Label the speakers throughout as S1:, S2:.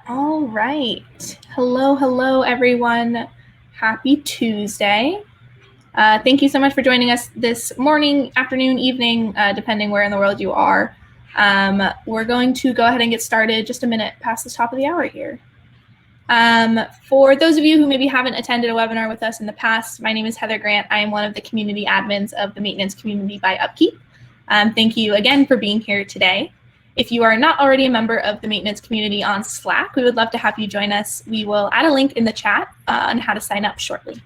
S1: All right. Hello, everyone. Happy Tuesday. Thank you so much for joining us this morning, afternoon, evening, depending where in the world you are. We're going to go ahead and get started just a minute past the top of the hour here. For those of you who maybe haven't attended a webinar with us in the past, my name is Heather Grant. I am one of the community admins of the Maintenance Community by Upkeep. Thank you again for being here today. If you are not already a member of the maintenance community on Slack, we would love to have you join us. We will add a link in the chat on how to sign up shortly.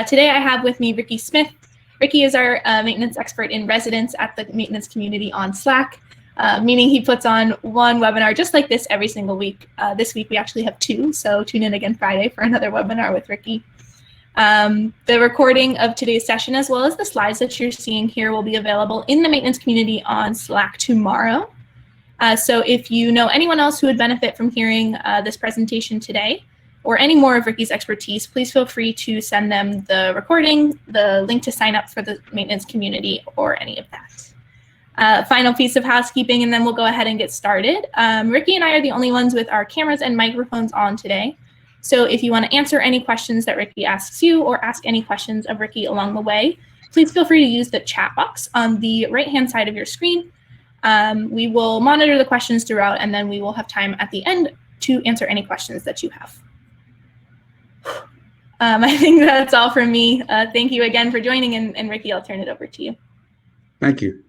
S1: Today I have with me Ricky Smith. Ricky is our maintenance expert in residence at the maintenance community on Slack, meaning he puts on one webinar just like this every single week. This week we actually have two, so tune in again Friday for another webinar with Ricky. The recording of today's session, as well as the slides that you're seeing here, will be available in the maintenance community on Slack tomorrow. So if you know anyone else who would benefit from hearing this presentation today, or any more of Ricky's expertise, please feel free to send them the recording, the link to sign up for the maintenance community, or any of that. Final piece of housekeeping, and then we'll go ahead and get started. Ricky and I are the only ones with our cameras and microphones on today. So if you want to answer any questions that Ricky asks you, or ask any questions of Ricky along the way, please feel free to use the chat box on the right-hand side of your screen. We will monitor the questions throughout, and then we will have time at the end to answer any questions that you have. I think that's all from me. Thank you again for joining, and Ricky, I'll turn it over to you.
S2: Thank you.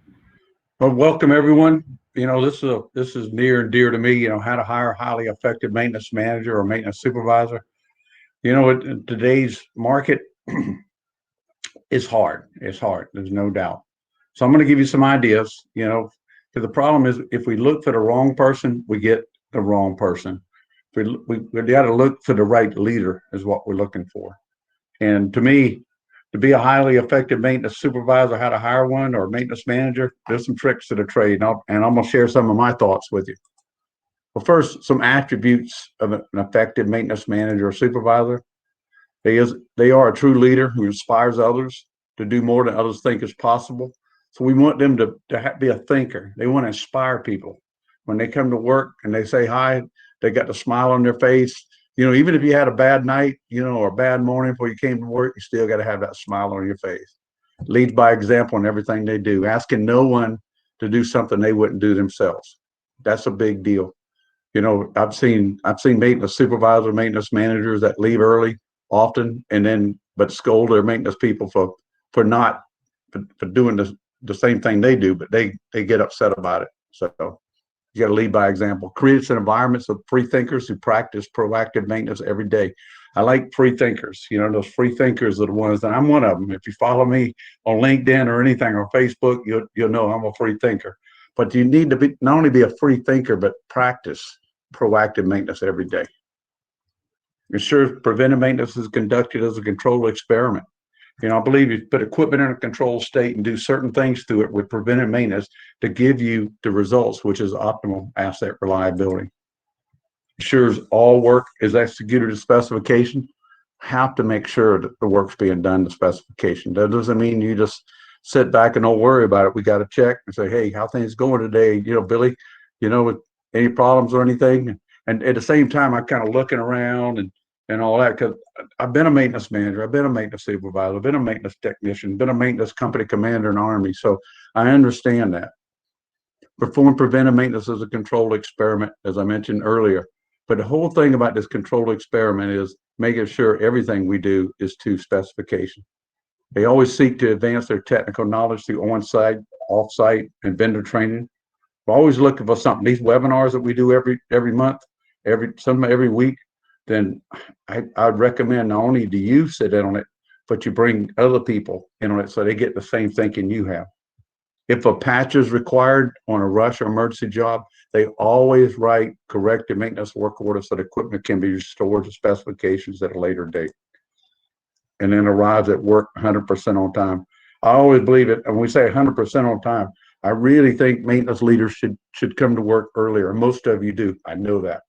S2: Well, welcome everyone. You know, this is near and dear to me. You know, how to hire a highly effective maintenance manager or maintenance supervisor. You know, in today's market, it's hard. It's hard. There's no doubt. So I'm going to give you some ideas. You know, because the problem is if we look for the wrong person, we get the wrong person. We got to look for the right leader is what we're looking for. And to me, to be a highly effective maintenance supervisor, how to hire one, or maintenance manager, there's some tricks to the trade, and I'm going to share some of my thoughts with you. Well, first, some attributes of an effective maintenance manager or supervisor. They are a true leader who inspires others to do more than others think is possible. So we want them to be a thinker. They want to inspire people. When they come to work and they say hi, they got the smile on their face. You know, even if you had a bad night, you know, or a bad morning before you came to work, you still got to have that smile on your face. Leads by example in everything they do, asking no one to do something they wouldn't do themselves. That's a big deal. You know, I've seen maintenance supervisor, maintenance managers that leave early often, and then but scold their maintenance people for doing the same thing they do, but they get upset about it. So you got to lead by example. Creates an environment of free thinkers who practice proactive maintenance every day. I like free thinkers. You know, those free thinkers are the ones that I'm one of them. If you follow me on LinkedIn or anything or Facebook, you'll know I'm a free thinker. But you need to not only be a free thinker, but practice proactive maintenance every day. Ensure preventive maintenance is conducted as a controlled experiment. You know, I believe you put equipment in a controlled state and do certain things to it with preventive maintenance to give you the results, which is optimal asset reliability. Ensures all work is executed to specification. Have to make sure that the work's being done to specification. That doesn't mean you just sit back and don't worry about it. We got to check and say, hey, how things going today? You know, Billy, you know, with any problems or anything? And at the same time, I'm kind of looking around and all that, because I've been a maintenance manager, I've been a maintenance supervisor, I've been a maintenance technician, been a maintenance company commander in the Army. So I understand that. Perform preventive maintenance as a controlled experiment, as I mentioned earlier. But the whole thing about this controlled experiment is making sure everything we do is to specification. They always seek to advance their technical knowledge through on-site, off-site, and vendor training. We're always looking for something. These webinars that we do every month, every week, then I'd recommend not only do you sit in on it, but you bring other people in on it so they get the same thinking you have. If a patch is required on a rush or emergency job, they always write corrective maintenance work orders so the equipment can be restored to specifications at a later date, and then arrives at work 100% on time. I always believe it, and when we say 100% on time, I really think maintenance leaders should come to work earlier. Most of you do. I know that.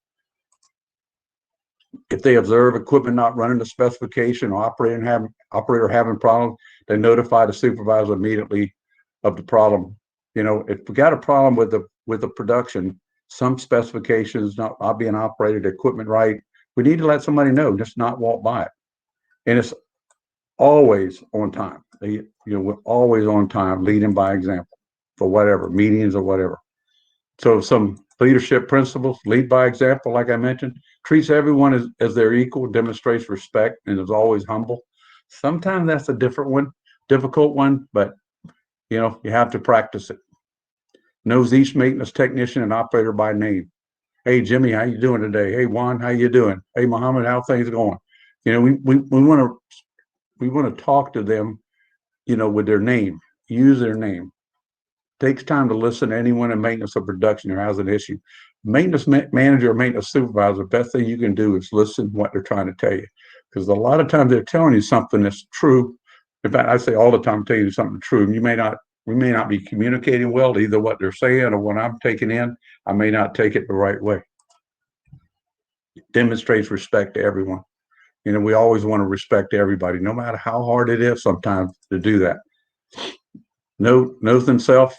S2: If they observe equipment not running to specification or operator having problems, they notify the supervisor immediately of the problem. You know, if we got a problem with the production, some specifications not being operated, equipment right. We need to let somebody know, just not walk by it. And it's always on time. We're always on time, leading by example for whatever, meetings or whatever. So some leadership principles: lead by example, like I mentioned, treats everyone as their equal, demonstrates respect, and is always humble. Sometimes that's a difficult one, but you have to practice it. Knows each maintenance technician and operator by name. Hey, Jimmy, how you doing today? Hey, Juan, how you doing? Hey, Muhammad, how things going? We want to talk to them, with their name, use their name. Takes time to listen to anyone in maintenance or production who has an issue. Maintenance manager or maintenance supervisor, the best thing you can do is listen to what they're trying to tell you. Because a lot of times they're telling you something that's true. In fact, I say all the time, tell you something true. We may not be communicating well, either what they're saying or what I'm taking in. I may not take it the right way. It demonstrates respect to everyone. We always want to respect everybody, no matter how hard it is sometimes to do that. Knows themselves,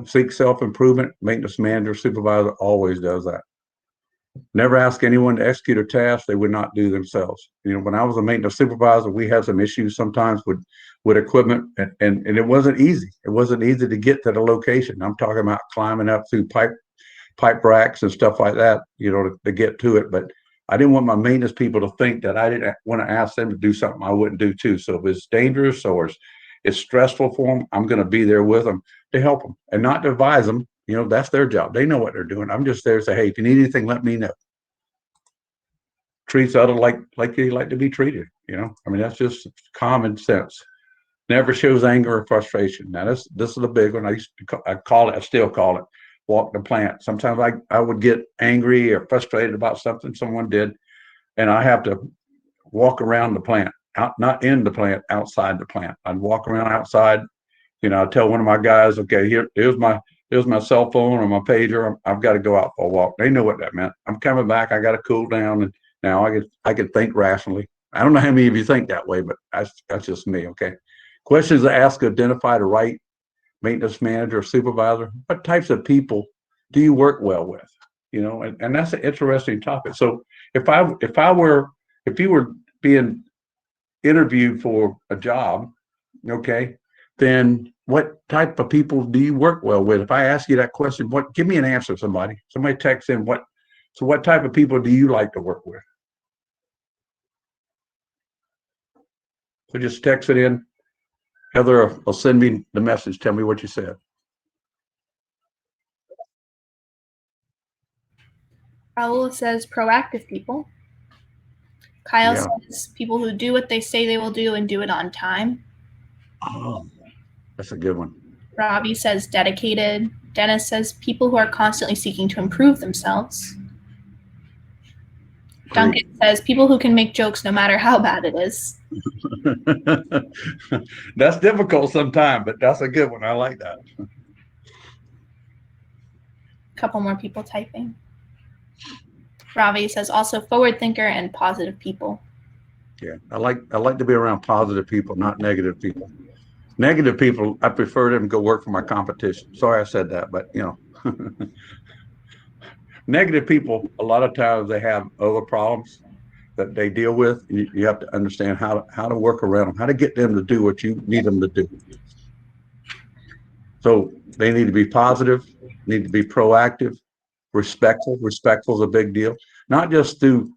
S2: seek self-improvement. Maintenance manager, supervisor always does that. Never ask anyone to execute a task they would not do themselves. When I was a maintenance supervisor, we had some issues sometimes with equipment, and it wasn't easy. It wasn't easy to get to the location. I'm talking about climbing up through pipe racks and stuff like that, to get to it. But I didn't want my maintenance people to think that I didn't want to ask them to do something I wouldn't do too. So if it's dangerous or it's stressful for them, I'm going to be there with them to help them and not to advise them. That's their job. They know what they're doing. I'm just there to say, hey, if you need anything, let me know. Treats others like you like to be treated. That's just common sense. Never shows anger or frustration. Now this is a big one. I still call it walk the plant. Sometimes I would get angry or frustrated about something someone did, and I have to walk around the plant, not in the plant, outside the plant. I'd walk around outside. I'd tell one of my guys, okay, here's my cell phone or my pager. I've got to go out for a walk. They know what that meant. I'm coming back. I got to cool down, and now I can think rationally. I don't know how many of you think that way, but that's just me. Okay. Questions to ask: identify the right maintenance manager or supervisor. What types of people do you work well with? And that's an interesting topic. So if you were being interviewed for a job, okay, then what type of people do you work well with? If I ask you that question, give me an answer, somebody text in what type of people do you like to work with? So just text it in. Heather will send me the message. Tell me what you said.
S1: Raul says proactive people. Kyle says people who do what they say they will do and do it on time.
S2: Oh, that's a good one.
S1: Robbie says dedicated. Dennis says people who are constantly seeking to improve themselves. Duncan says people who can make jokes no matter how bad it is.
S2: That's difficult sometimes, but that's a good one. I like that.
S1: A couple more people typing. Ravi says also forward thinker and positive people.
S2: Yeah, I like to be around positive people, not negative people. Negative people, I prefer them to go work for my competition. Sorry I said that, but negative people, a lot of times they have other problems that they deal with. You have to understand how to work around them, how to get them to do what you need them to do. So they need to be positive, need to be proactive, respectful. Respectful is a big deal, not just to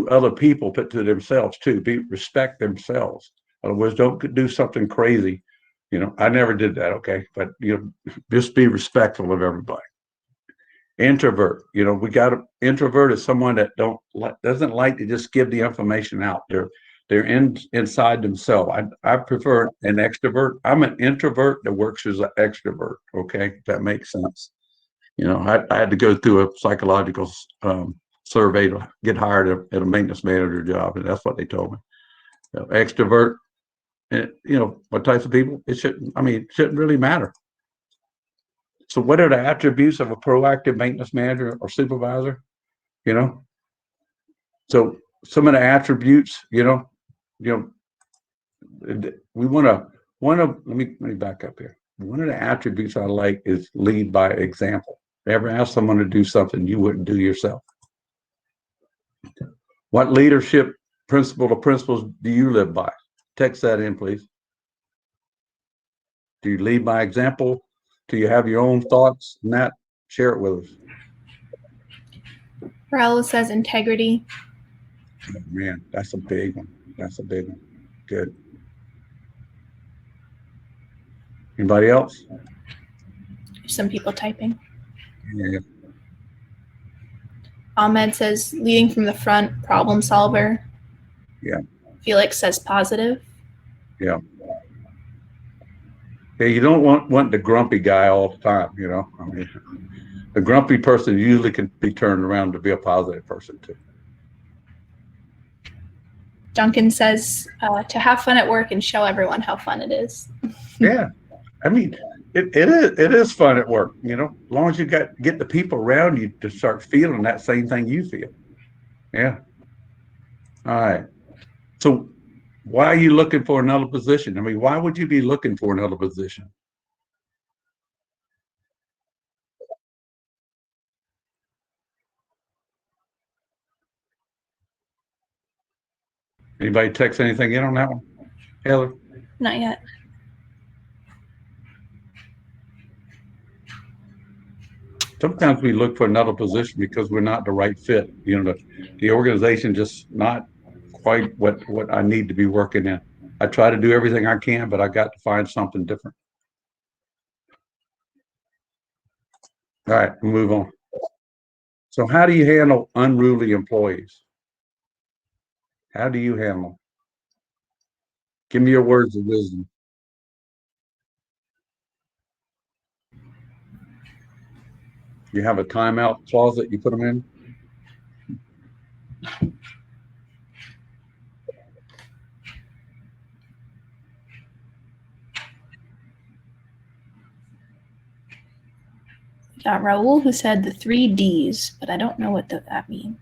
S2: other people, but to themselves too. Respect themselves. In other words, don't do something crazy. I never did that. Okay, but just be respectful of everybody. Introvert. We got to introvert is someone that doesn't like to just give the information out. They're inside themselves. I prefer an extrovert. I'm an introvert that works as an extrovert. Okay, if that makes sense. I had to go through a psychological survey to get hired at a maintenance manager job, and that's what they told me. Extrovert, and what types of people? It shouldn't really matter. So what are the attributes of a proactive maintenance manager or supervisor? So some of the attributes, we want to let me back up here. One of the attributes I like is lead by example. Ever ask someone to do something you wouldn't do yourself? What leadership principle or principles do you live by? Text that in, please. Do you lead by example? Do you have your own thoughts? Nat, share it with us.
S1: Raul says integrity.
S2: Oh, man, that's a big one. That's a big one. Good. Anybody else?
S1: Some people typing.
S2: Yeah.
S1: Ahmed says leading from the front, problem solver.
S2: Yeah.
S1: Felix says positive.
S2: Yeah. Yeah, you don't want the grumpy guy all the time, you know. I mean, the grumpy person usually can be turned around to be a positive person too.
S1: Duncan says to have fun at work and show everyone how fun it is.
S2: Yeah. I mean, it is fun at work, you know, as long as you get the people around you to start feeling that same thing you feel. Yeah. All right. So why are you looking for another position? I mean, why would you be looking for another position? Anybody text anything in on that one? Heather?
S1: Not yet.
S2: Sometimes we look for another position because we're not the right fit. You know, the organization just not quite what I need to be working in. I try to do everything I can, but I got to find something different. All right, we'll move on. So how do you handle unruly employees? How do you handle them? Give me your words of wisdom. You have a timeout closet you put them in?
S1: We got Raul who said the 3 Ds, but I don't know what that means.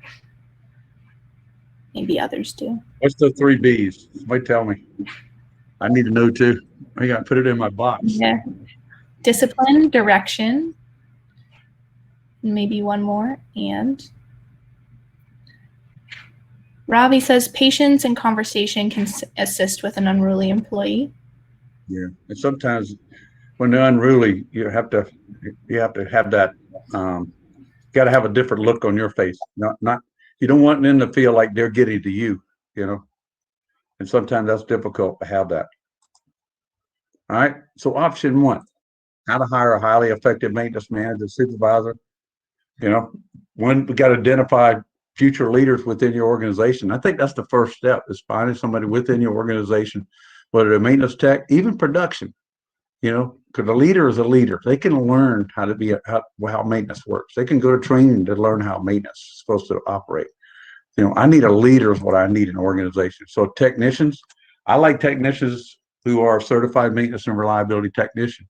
S1: Maybe others do.
S2: What's the 3 Bs? Somebody tell me. I need to know too. I got to put it in my box.
S1: Yeah. Discipline, direction, maybe one more, and Ravi says patience and conversation can assist with an unruly employee.
S2: Yeah, and sometimes when they're unruly, you have to have that. Got to have a different look on your face. Not you don't want them to feel like they're getting to you. You know, and sometimes that's difficult to have that. All right. So option 1, how to hire a highly effective maintenance manager, supervisor. You know, when we got to identify future leaders within your organization. I think that's the first step is finding somebody within your organization, whether they're maintenance tech, even production, you know, because a leader is a leader. They can learn how to be, how maintenance works. They can go to training to learn how maintenance is supposed to operate. You know, I need a leader is what I need in an organization. So technicians, I like technicians who are certified maintenance and reliability technician.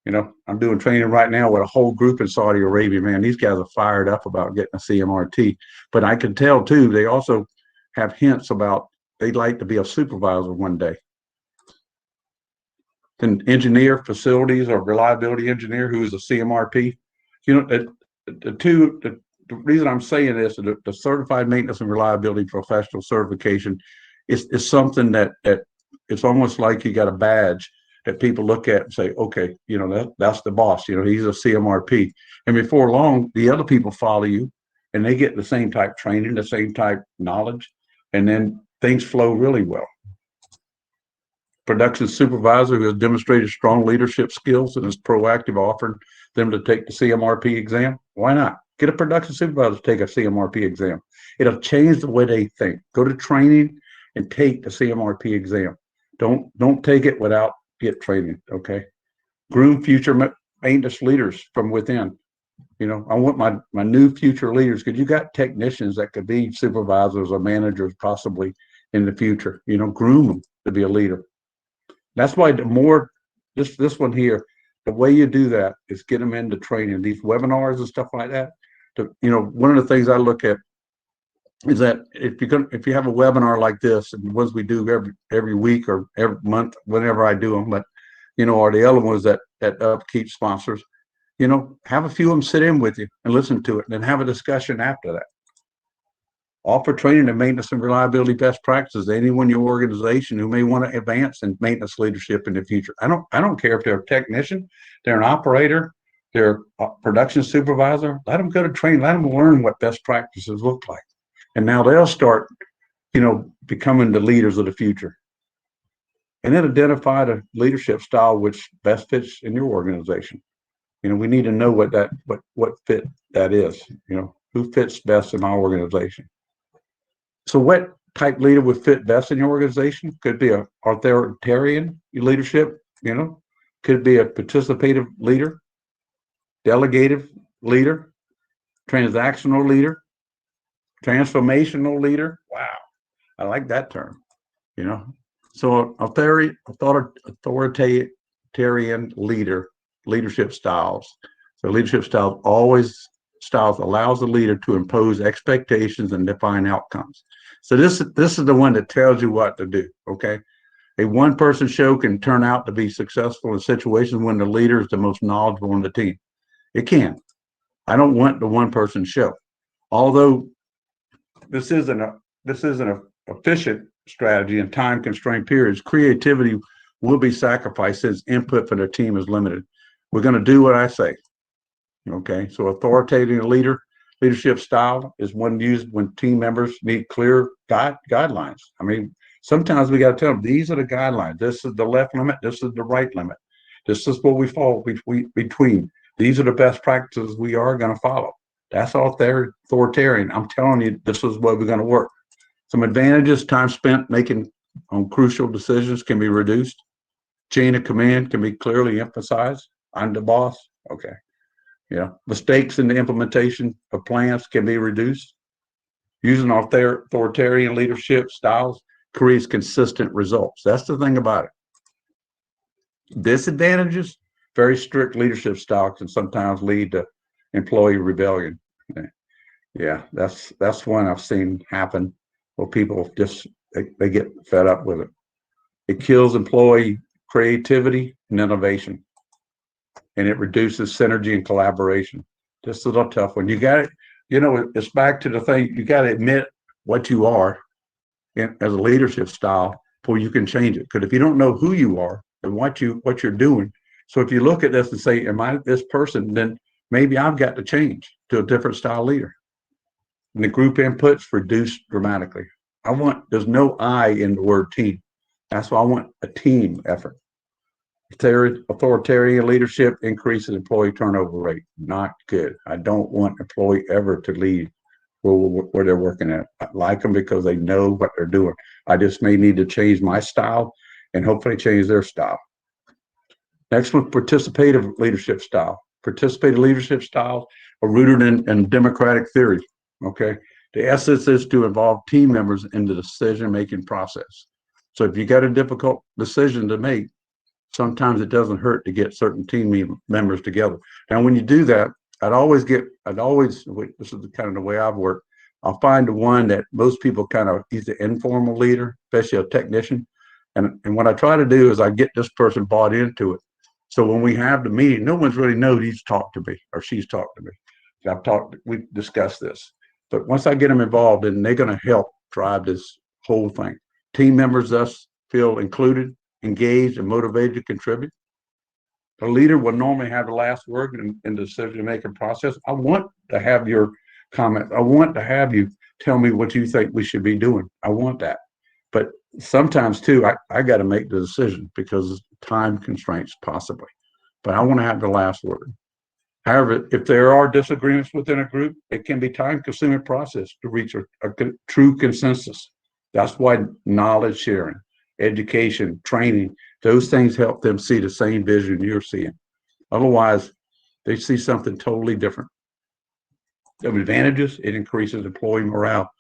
S2: You know, I'm doing training right now with a whole group in Saudi Arabia, man. These guys are fired up about getting a CMRT. But I can tell, too, they also have hints about they'd like to be a supervisor one day. An engineer, facilities, or reliability engineer who is a CMRP. You know, the reason I'm saying this is the Certified Maintenance and Reliability Professional Certification is something that it's almost like you got a badge that people look at and say, okay, you know, that's the boss, you know, he's a CMRP. And before long, the other people follow you and they get the same type training, the same type knowledge, and then things flow really well. Production supervisor who has demonstrated strong leadership skills and is proactive, offering them to take the CMRP exam. Why not? Get a production supervisor to take a CMRP exam. It'll change the way they think. Go to training and take the CMRP exam. Don't take it without get training, okay? Groom future maintenance leaders from within. You know, I want my new future leaders, because you got technicians that could be supervisors or managers possibly in the future. You know, groom them to be a leader. That's why the more this one here, the way you do that is get them into training, these webinars and stuff like that. You know, one of the things I look at is that if you have a webinar like this, and the ones we do every week or every month, whenever I do them, but you know, or the other ones that Upkeep sponsors, have a few of them sit in with you and listen to it, and then have a discussion after that. Offer training and maintenance and reliability best practices to anyone in your organization who may want to advance in maintenance leadership in the future. I don't care if they're a technician, they're an operator, they're a production supervisor. Let them go to training. Let them learn what best practices look like, and now they'll start, becoming the leaders of the future. And then identify the leadership style which best fits in your organization. We need to know what fit that is. Who fits best in my organization. So what type leader would fit best in your organization? Could be a authoritarian leadership, could be a participative leader, delegative leader, transactional leader, transformational leader. Wow, I like that term, So authoritarian leadership styles. So leadership styles allows the leader to impose expectations and define outcomes. So this is the one that tells you what to do, okay? A one-person show can turn out to be successful in situations when the leader is the most knowledgeable in the team. It can. I don't want the one-person show. Although this isn't an efficient strategy in time-constrained periods, creativity will be sacrificed since input for the team is limited. We're going to do what I say. Okay, so authoritative leadership style is one used when team members need clear guidelines. I mean, sometimes we got to tell them, these are the guidelines. This is the left limit. This is the right limit. This is what we fall between. These are the best practices we are going to follow. That's authoritarian. I'm telling you, this is what we're going to work. Some advantages: time spent making crucial decisions can be reduced. Chain of command can be clearly emphasized. I'm the boss. Okay. Mistakes in the implementation of plans can be reduced. Using authoritarian leadership styles creates consistent results. That's the thing about it. Disadvantages: very strict leadership style can sometimes lead to employee rebellion. Yeah, that's one I've seen happen where people just they get fed up with it. It kills employee creativity and innovation, and it reduces synergy and collaboration. Just a little tough one. You got it. It's back to the thing. You got to admit what you are as a leadership style before you can change it. Because if you don't know who you are and what you're doing, so if you look at this and say, "Am I this person?" Then maybe I've got to change to a different style leader. And the group inputs reduced dramatically. There's no I in the word team. That's why I want a team effort. Authoritarian leadership increases employee turnover rate. Not good. I don't want employee ever to leave where they're working at. I like them because they know what they're doing. I just may need to change my style and hopefully change their style. Next one, participative leadership style. Participative leadership styles are rooted in democratic theory. Okay. The essence is to involve team members in the decision-making process. So if you got a difficult decision to make, sometimes it doesn't hurt to get certain team members together. Now, when you do that, this is kind of the way I've worked. I'll find the one that most people he's the informal leader, especially a technician. And what I try to do is I get this person bought into it. So when we have the meeting, no one's really knows he's talked to me or she's talked to me. We've discussed this. But once I get them involved, then they're going to help drive this whole thing. Team members thus feel included, engaged, and motivated to contribute. A leader will normally have the last word in the decision-making process. I want to have your comment. I want to have you tell me what you think we should be doing. I want that. But sometimes, too, I got to make the decision because of time constraints, possibly. But I want to have the last word. However, if there are disagreements within a group, it can be a time-consuming process to reach a true consensus. That's why knowledge sharing, education, training, those things help them see the same vision you're seeing. Otherwise, they see something totally different. The advantages: it increases employee morale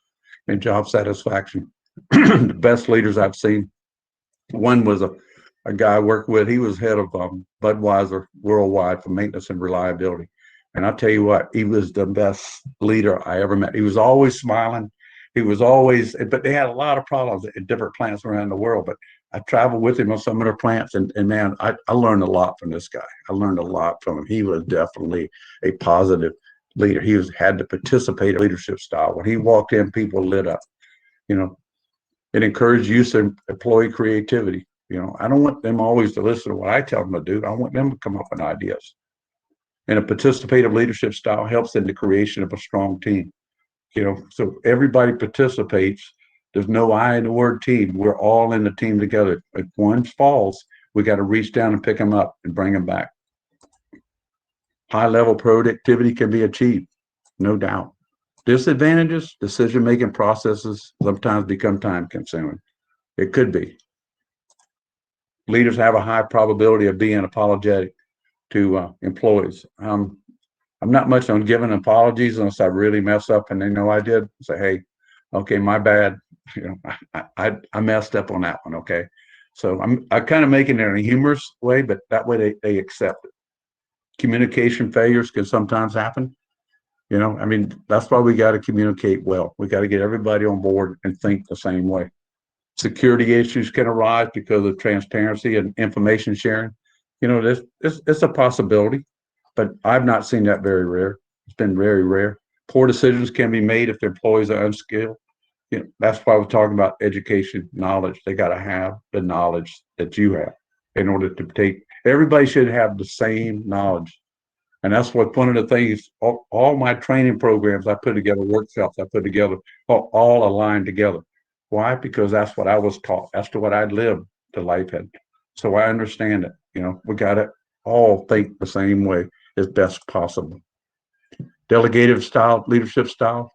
S2: and job satisfaction. The best leaders I've seen, one was a guy I worked with. He was head of Budweiser worldwide for maintenance and reliability. And I'll tell you what, he was the best leader I ever met. He was always smiling. But they had a lot of problems at different plants around the world. But I traveled with him on some of their plants, and man, I learned a lot from this guy. I learned a lot from him. He was definitely a positive leader. He had the participative leadership style. When he walked in, people lit up. You know, it encouraged use of employee creativity. You know, I don't want them always to listen to what I tell them to do. I want them to come up with ideas. And a participative leadership style helps in the creation of a strong team. You know, so everybody participates. There's no I in the word team. We're all in the team together. If one falls, we got to reach down and pick them up and bring them back. High level productivity can be achieved, no doubt. Disadvantages, decision-making processes sometimes become time consuming. It could be. Leaders have a high probability of being apologetic to employees. I'm not much on giving apologies unless I really mess up and they know I did. Say, hey, okay, my bad. You know, I messed up on that one. Okay, so I kind of making it in a humorous way, but that way they accept it. Communication failures can sometimes happen. You know, I mean, that's why we got to communicate well. We got to get everybody on board and think the same way. Security issues can arise because of transparency and information sharing. You know, it's a possibility, but I've not seen that very rare. It's been very rare. Poor decisions can be made if the employees are unskilled. You know, that's why we're talking about education, knowledge. They got to have the knowledge that you have in order to take. Everybody should have the same knowledge. And that's what one of the things, all my training programs I put together, workshops I put together, all aligned together. Why? Because that's what I was taught. That's what I lived the life in. So I understand it. You know, we got to all think the same way as best possible. Delegative style, leadership style.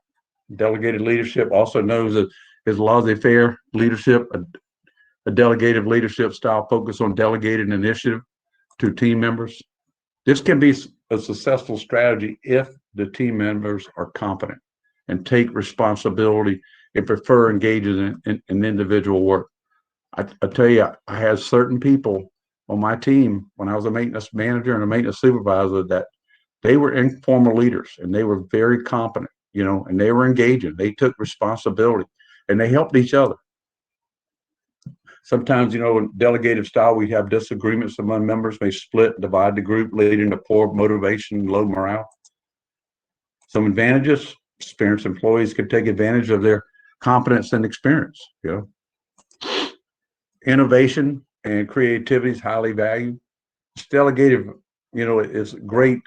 S2: Delegated leadership, also known as laissez-faire leadership, a delegative leadership style focus on delegated initiative to team members. This can be a successful strategy if the team members are competent and take responsibility and prefer engaging in individual work. I tell you, I had certain people on my team when I was a maintenance manager and a maintenance supervisor that they were informal leaders and they were very competent, you know, and they were engaging. They took responsibility and they helped each other. Sometimes, you know, in delegative style, we have disagreements among members, may split, divide the group, leading to poor motivation, low morale. Some advantages: experienced employees can take advantage of their competence and experience. You know, innovation and creativity is highly valued. Delegative, you know, is great.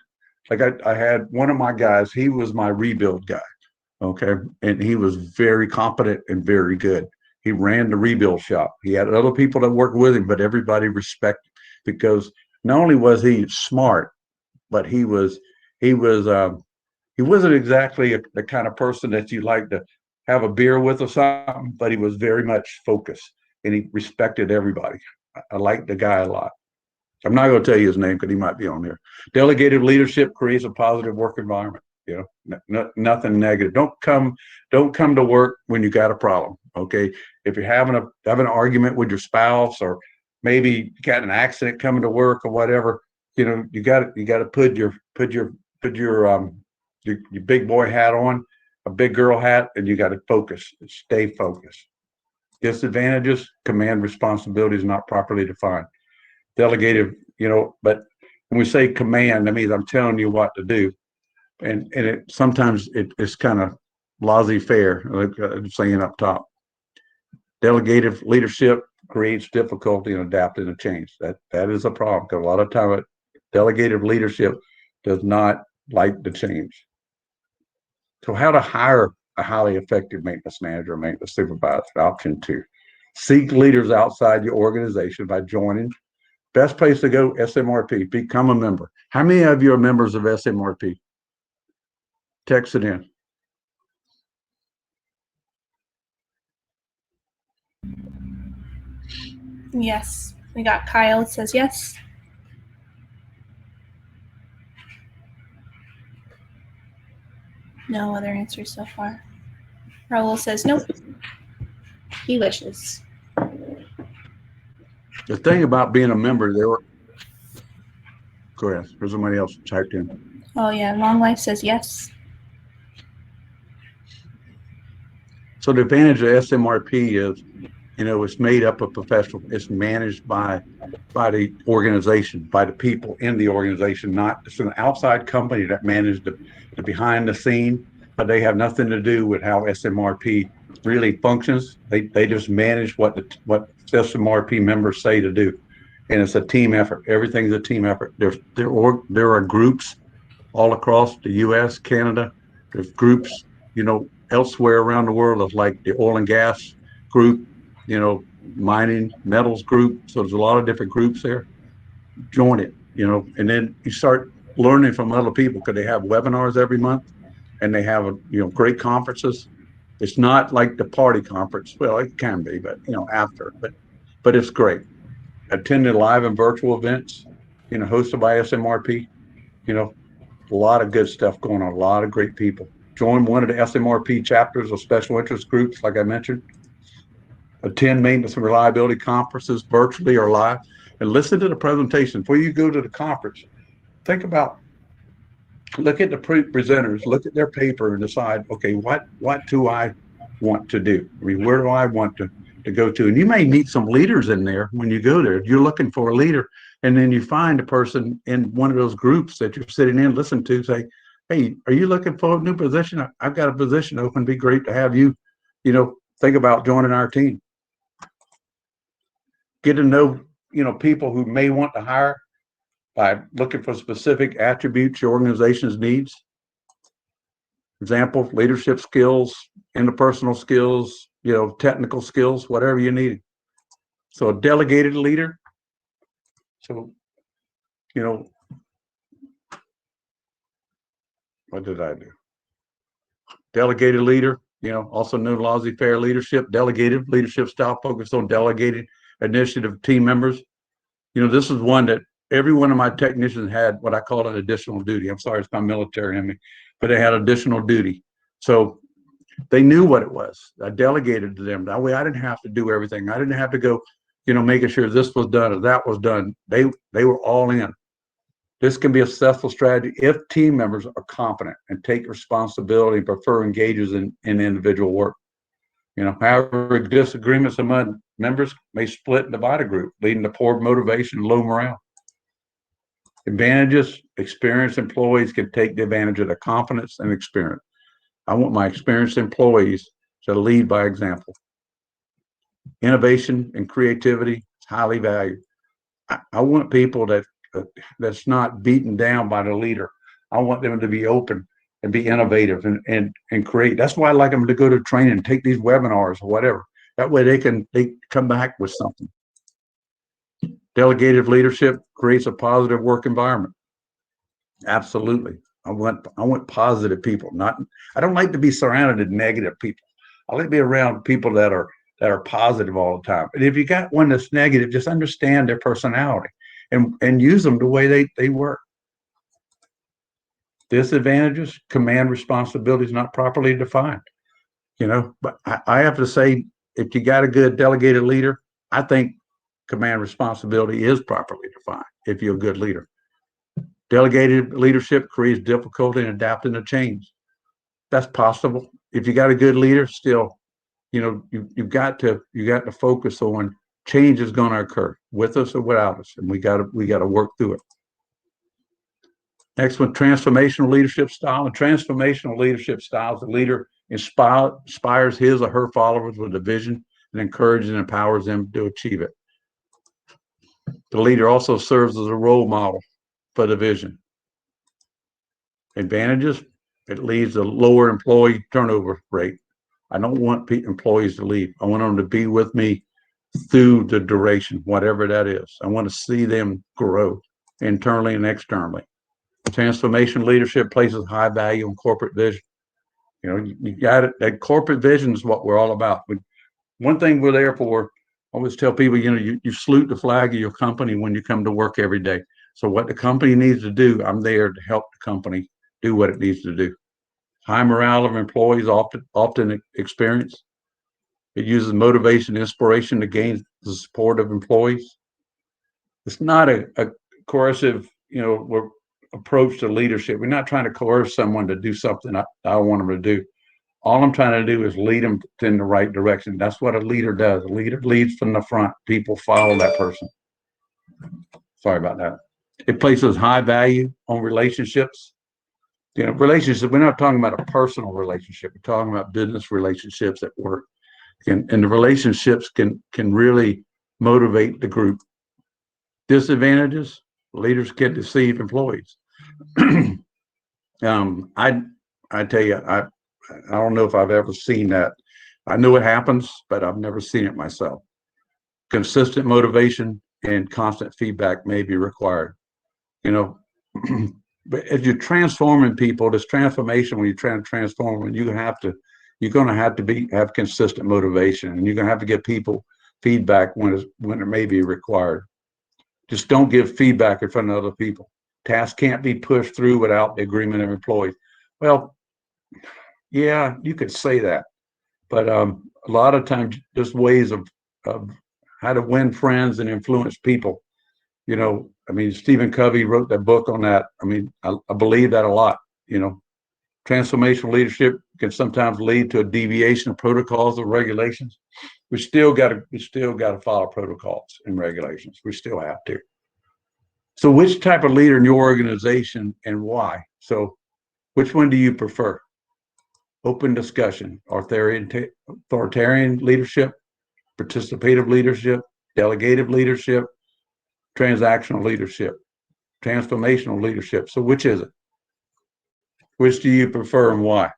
S2: Like I had one of my guys, he was my rebuild guy. Okay. And he was very competent and very good. He ran the rebuild shop. He had other people that worked with him, but everybody respected because not only was he smart, but he wasn't exactly the kind of person that you like to have a beer with or something, but he was very much focused and he respected everybody. I liked the guy a lot. I'm not going to tell you his name because he might be on there. Delegated leadership creates a positive work environment. You know, nothing negative. Don't come to work when you got a problem. Okay, if you're having an argument with your spouse or maybe you got an accident coming to work or whatever, you know, you got to put your big boy hat on, a big girl hat, and you got to focus, stay focused. Disadvantages: command responsibility is not properly defined. Delegative, you know, but when we say command, that means I'm telling you what to do. And it sometimes it's kind of laissez-faire, like I'm saying up top. Delegative leadership creates difficulty in adapting to change. That is a problem because a lot of time delegative leadership does not like the change. So how to hire a highly effective maintenance manager or maintenance supervisor? Option 2, seek leaders outside your organization by joining. Best place to go, SMRP, become a member. How many of you are members of SMRP? Text it in.
S1: Yes, we got Kyle. It says yes. No other answers so far. Raul says nope. He wishes.
S2: The thing about being a member, go ahead. There's somebody else typed in.
S1: Oh yeah, Long Life says yes.
S2: So the advantage of SMRP is It's made up of professionals. It's managed by the organization, by the people in the organization. Not it's an outside company that manages the behind the scene, but they have nothing to do with how SMRP really functions. They just manage what SMRP members say to do, and it's a team effort. Everything's a team effort. There are groups all across the U.S., Canada. There's groups, elsewhere around the world. It's like the oil and gas group, mining metals group. So there's a lot of different groups there. Join it, and then you start learning from other people because they have webinars every month and they have, great conferences. It's not like the party conference. Well, it can be, but, after, but it's great. Attending live and virtual events, hosted by SMRP, a lot of good stuff going on, a lot of great people. Join one of the SMRP chapters or special interest groups, like I mentioned. Attend maintenance and reliability conferences virtually or live, and listen to the presentation. Before you go to the conference, think about, look at the presenters, look at their paper and decide, okay, what do I want to do? I mean, where do I want to go to? And you may meet some leaders in there when you go there. You're looking for a leader, and then you find a person in one of those groups that you're sitting in, listen to, say, hey, are you looking for a new position? I've got a position open. It'd be great to have you, think about joining our team. Get to know, people who may want to hire by looking for specific attributes your organization's needs. Example, leadership skills, interpersonal skills, technical skills, whatever you need. So a delegated leader. So, what did I do? Delegated leader, also known as laissez-faire leadership. Delegative leadership style focused on delegated initiative team members. This is one that every one of my technicians had what I call an additional duty. I'm sorry, it's not military in me, but they had additional duty. So they knew what it was. I delegated to them. That way I didn't have to do everything. I didn't have to go, making sure this was done or that was done. They were all in. This can be a successful strategy if team members are competent and take responsibility and prefer engages in individual work. However, disagreements among members may split and divide a group, leading to poor motivation and low morale. Advantages: experienced employees can take the advantage of the confidence and experience. I want my experienced employees to lead by example. Innovation and creativity is highly valued. I want people that's not beaten down by the leader. I want them to be open and be innovative and create. That's why I like them to go to training, take these webinars or whatever. That way they come back with something. Delegative leadership creates a positive work environment. Absolutely. I want positive people. I don't like to be surrounded with negative people. I like to be around people that are positive all the time. And if you got one that's negative, just understand their personality and use them the way they work. Disadvantages: command responsibility is not properly defined. But I have to say, if you got a good delegated leader, I think command responsibility is properly defined if you're a good leader. Delegated leadership creates difficulty in adapting to change. That's possible. If you got a good leader, still, you've got to focus on change is going to occur with us or without us, and we got to work through it. Next one, transformational leadership style. A transformational leadership style is the leader inspires his or her followers with a vision and encourages and empowers them to achieve it. The leader also serves as a role model for the vision. Advantages: it leads to lower employee turnover rate. I don't want employees to leave. I want them to be with me through the duration, whatever that is. I want to see them grow internally and externally. Transformation leadership places high value on corporate vision. You got it. That corporate vision is what we're all about. One thing we're there for, I always tell people, you salute the flag of your company when you come to work every day. So what the company needs to do, I'm there to help the company do what it needs to do. High morale of employees often experience. It uses motivation and inspiration to gain the support of employees. It's not a coercive, approach to leadership. We're not trying to coerce someone to do something I want them to do. All I'm trying to do is lead them in the right direction. That's what a leader does. A leader leads from the front. People follow that person. Sorry about that. It places high value on relationships. Relationships, we're not talking about a personal relationship. We're talking about business relationships at work. And the relationships can really motivate the group. Disadvantages, leaders can deceive employees. I tell you, I don't know if I've ever seen that. I know it happens, but I've never seen it myself. Consistent motivation and constant feedback may be required. But as you're transforming people, this transformation, when you're trying to transform them, you're going to have to have consistent motivation, and you're going to have to give people feedback when it may be required. Just don't give feedback in front of other people. Tasks can't be pushed through without the agreement of employees. Well, yeah, you could say that, but a lot of times there's ways of how to win friends and influence people. Stephen Covey wrote that book on that. I believe that a lot. Transformational leadership can sometimes lead to a deviation of protocols or regulations. We still got to follow protocols and regulations. We still have to. So which type of leader in your organization and why? So which one do you prefer? Open discussion, authoritarian leadership, participative leadership, delegative leadership, transactional leadership, transformational leadership. So which is it? Which do you prefer and why?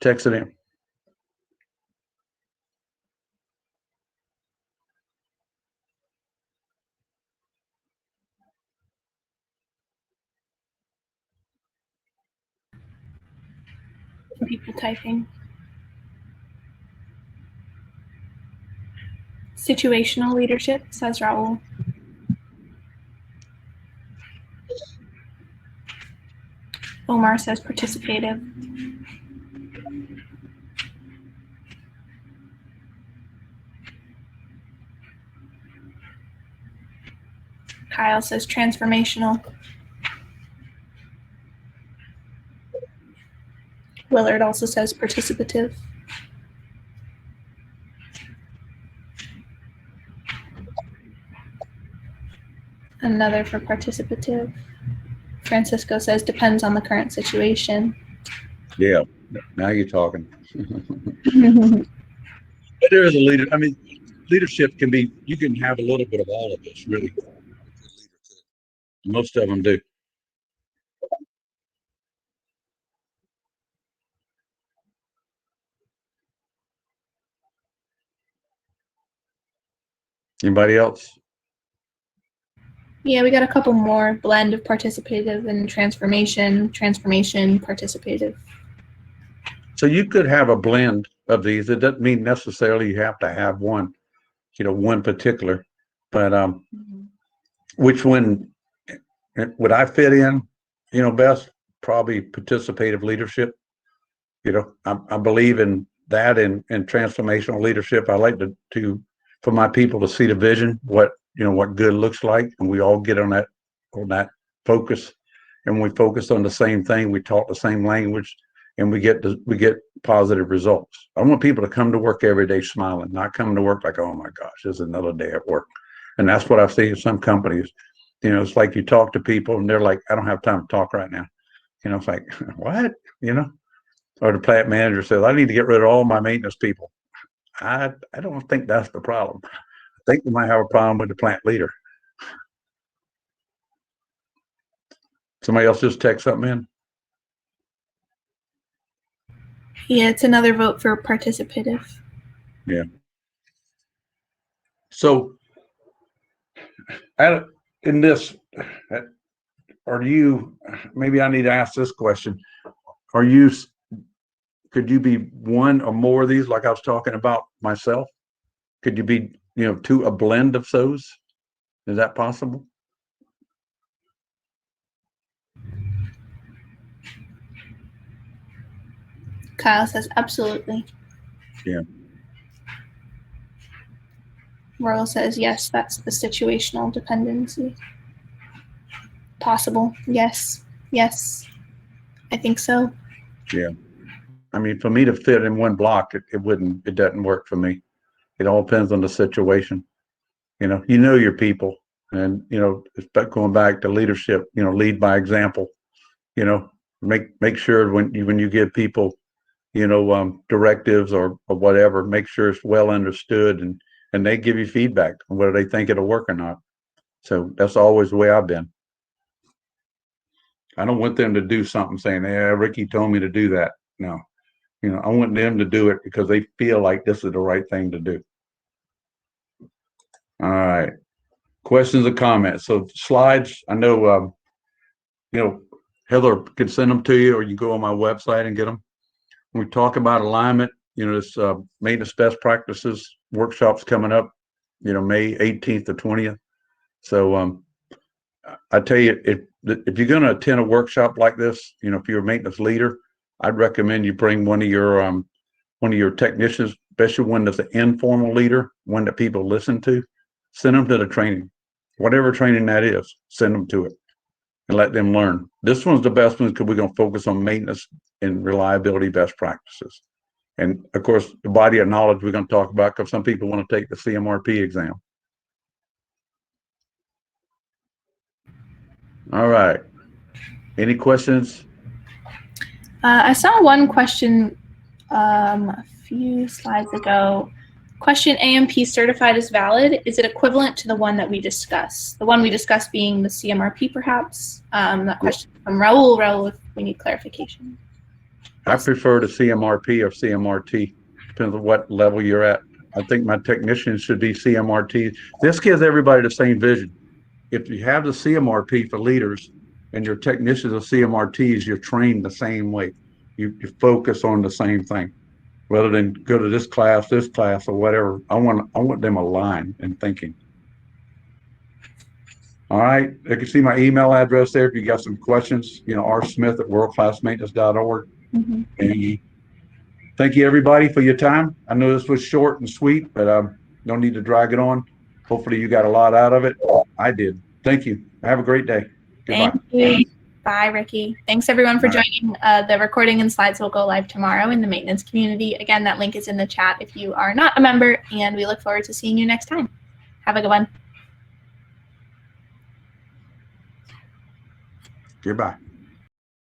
S2: Text it in.
S1: People typing. Situational leadership, says Raul. Omar says participative. Kyle says transformational. Willard also says participative. Another for participative. Francisco says depends on the current situation.
S2: Yeah, now you're talking. But there is a leader. Leadership can be, you can have a little bit of all of this, really. Most of them do. Anybody else?
S1: Yeah, we got a couple more. Blend of participative and transformation, participative.
S2: So you could have a blend of these. It doesn't mean necessarily you have to have one, one particular, but which one would I fit in, best? Probably participative leadership. I believe in that and transformational leadership. I like to for my people to see the vision, what good looks like, and we all get on that focus, and we focus on the same thing. We talk the same language, and we get positive results. I want people to come to work every day smiling, not coming to work like, oh my gosh, it's another day at work. And that's what I see in some companies. It's like you talk to people and they're like, I don't have time to talk right now. It's like, what? Or the plant manager says, I need to get rid of all my maintenance people. I don't think that's the problem. I think we might have a problem with the plant leader. Somebody else just text something in?
S1: Yeah, it's another vote for participative.
S2: Yeah. So in this, maybe I need to ask this question. Could you be one or more of these, like I was talking about myself? Could you be, a blend of those? Is that possible?
S1: Kyle says absolutely.
S2: Yeah.
S1: Royal says yes, that's the situational dependency. Possible. Yes. I think so.
S2: Yeah. I mean, for me to fit in one block, it doesn't work for me. It all depends on the situation. You know your people, and it's going back to leadership. Lead by example. Make sure when you give people, directives or whatever, make sure it's well understood, and they give you feedback on whether they think it'll work or not. So that's always the way I've been. I don't want them to do something saying, "Yeah, Ricky told me to do that." No, I want them to do it because they feel like this is the right thing to do. All right. Questions or comments? So slides, I know, Heather can send them to you, or you go on my website and get them. When we talk about alignment, this maintenance best practices workshops coming up, May 18th to 20th. So I tell you, if you're going to attend a workshop like this, if you're a maintenance leader, I'd recommend you bring one of your technicians, especially one that's an informal leader, one that people listen to. Send them to the training, whatever training that is. Send them to it and let them learn. This one's the best one because we're going to focus on maintenance and reliability best practices. And of course, the body of knowledge we're going to talk about, because some people want to take the CMRP exam. All right. Any questions?
S1: I saw one question a few slides ago. Question: AMP certified is valid. Is it equivalent to the one that we discussed? The one we discussed being the CMRP, perhaps? That question from Raul. Raul, if we need clarification.
S2: I prefer the CMRP or CMRT. Depends on what level you're at. I think my technicians should be CMRT. This gives everybody the same vision. If you have the CMRP for leaders and your technicians are CMRTs, you're trained the same way. You focus on the same thing, rather than go to this class, or whatever. I want them aligned in thinking. All right. You can see my email address there if you got some questions. rsmith@worldclassmaintenance.org.
S1: Mm-hmm.
S2: And thank you, everybody, for your time. I know this was short and sweet, but no need to drag it on. Hopefully you got a lot out of it. I did. Thank you. Have a great day. Goodbye.
S1: Thank you. Bye, Ricky. Thanks, everyone, for joining. The recording and slides will go live tomorrow in the maintenance community. Again, that link is in the chat if you are not a member, and we look forward to seeing you next time. Have a good one.
S2: Goodbye.